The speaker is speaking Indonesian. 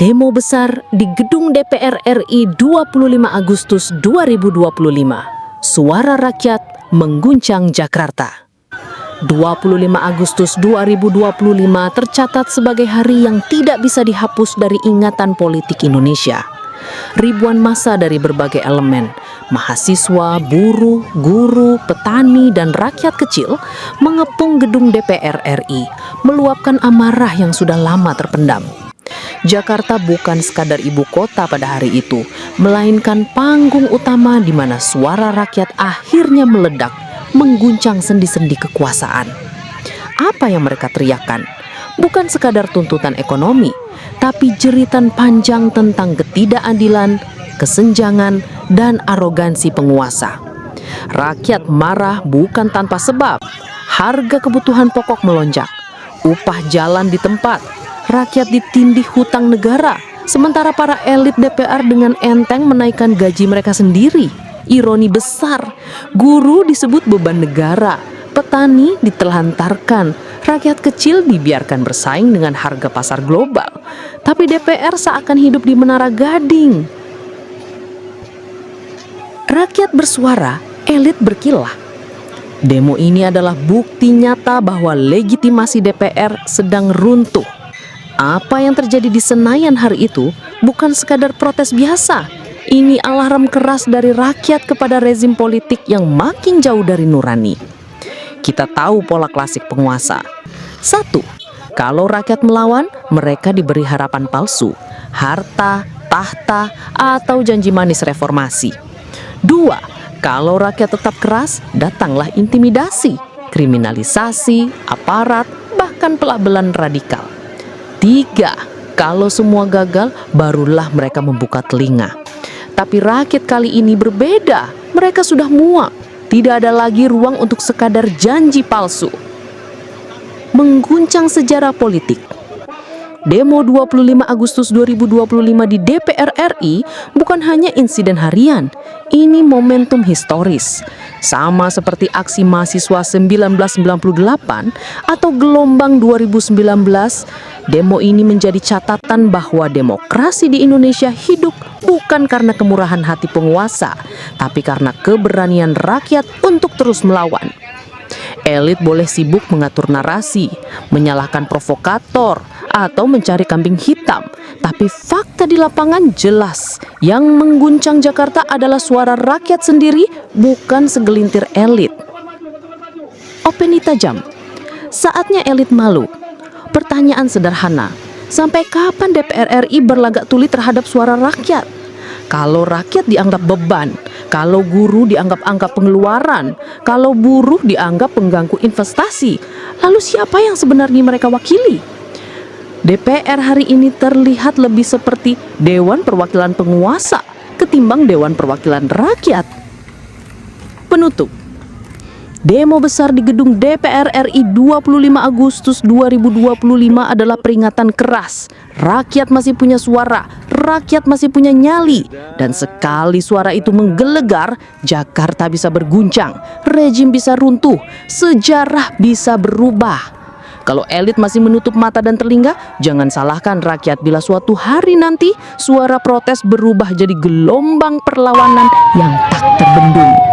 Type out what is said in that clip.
Demo besar di Gedung DPR RI 25 Agustus 2025. Suara rakyat mengguncang Jakarta. 25 Agustus 2025 tercatat sebagai hari yang tidak bisa dihapus dari ingatan politik Indonesia. Ribuan massa dari berbagai elemen, mahasiswa, buruh, guru, petani, dan rakyat kecil mengepung gedung DPR RI, meluapkan amarah yang sudah lama terpendam. Jakarta bukan sekadar ibu kota pada hari itu, melainkan panggung utama di mana suara rakyat akhirnya meledak, mengguncang sendi-sendi kekuasaan. Apa yang mereka teriakkan? Bukan sekadar tuntutan ekonomi, tapi jeritan panjang tentang ketidakadilan, kesenjangan, dan arogansi penguasa. Rakyat marah bukan tanpa sebab. Harga kebutuhan pokok melonjak, upah jalan di tempat, rakyat ditindih hutang negara, sementara para elit DPR dengan enteng menaikkan gaji mereka sendiri. Ironi besar, guru disebut beban negara, petani ditelantarkan, rakyat kecil dibiarkan bersaing dengan harga pasar global. Tapi DPR seakan hidup di Menara Gading. Rakyat bersuara, elit berkilah. Demo ini adalah bukti nyata bahwa legitimasi DPR sedang runtuh. Apa yang terjadi di Senayan hari itu bukan sekadar protes biasa. Ini alarm keras dari rakyat kepada rezim politik yang makin jauh dari nurani. Kita tahu pola klasik penguasa. 1. Kalau rakyat melawan, mereka diberi harapan palsu, harta, tahta, atau janji manis reformasi. 2. Kalau rakyat tetap keras, datanglah intimidasi, kriminalisasi, aparat, bahkan pelabelan radikal. 3. Kalau semua gagal, barulah mereka membuka telinga. Tapi rakyat kali ini berbeda. Mereka sudah muak. Tidak ada lagi ruang untuk sekadar janji palsu. Mengguncang sejarah politik. Demo 25 Agustus 2025 di DPR RI bukan hanya insiden harian. Ini momentum historis. Sama seperti aksi mahasiswa 1998 atau gelombang 2019, demo ini menjadi catatan bahwa demokrasi di Indonesia hidup bukan karena kemurahan hati penguasa, tapi karena keberanian rakyat untuk terus melawan. Elit boleh sibuk mengatur narasi, menyalahkan provokator, atau mencari kambing hitam. Tapi fakta di lapangan jelas. Yang mengguncang Jakarta adalah suara rakyat sendiri, bukan segelintir elit. Opini tajam. Saatnya elit malu. Pertanyaan sederhana. Sampai kapan DPR RI berlagak tuli terhadap suara rakyat? Kalau rakyat dianggap beban, kalau guru dianggap pengeluaran, kalau buruh dianggap pengganggu investasi, lalu siapa yang sebenarnya mereka wakili? DPR hari ini terlihat lebih seperti Dewan Perwakilan Penguasa ketimbang Dewan Perwakilan Rakyat. Penutup. Demo besar di gedung DPR RI 25 Agustus 2025 adalah peringatan keras. Rakyat masih punya suara, rakyat masih punya nyali. Dan sekali suara itu menggelegar, Jakarta bisa berguncang, rejim bisa runtuh, sejarah bisa berubah. Kalau elit masih menutup mata dan telinga, jangan salahkan rakyat bila suatu hari nanti suara protes berubah jadi gelombang perlawanan yang tak terbendung.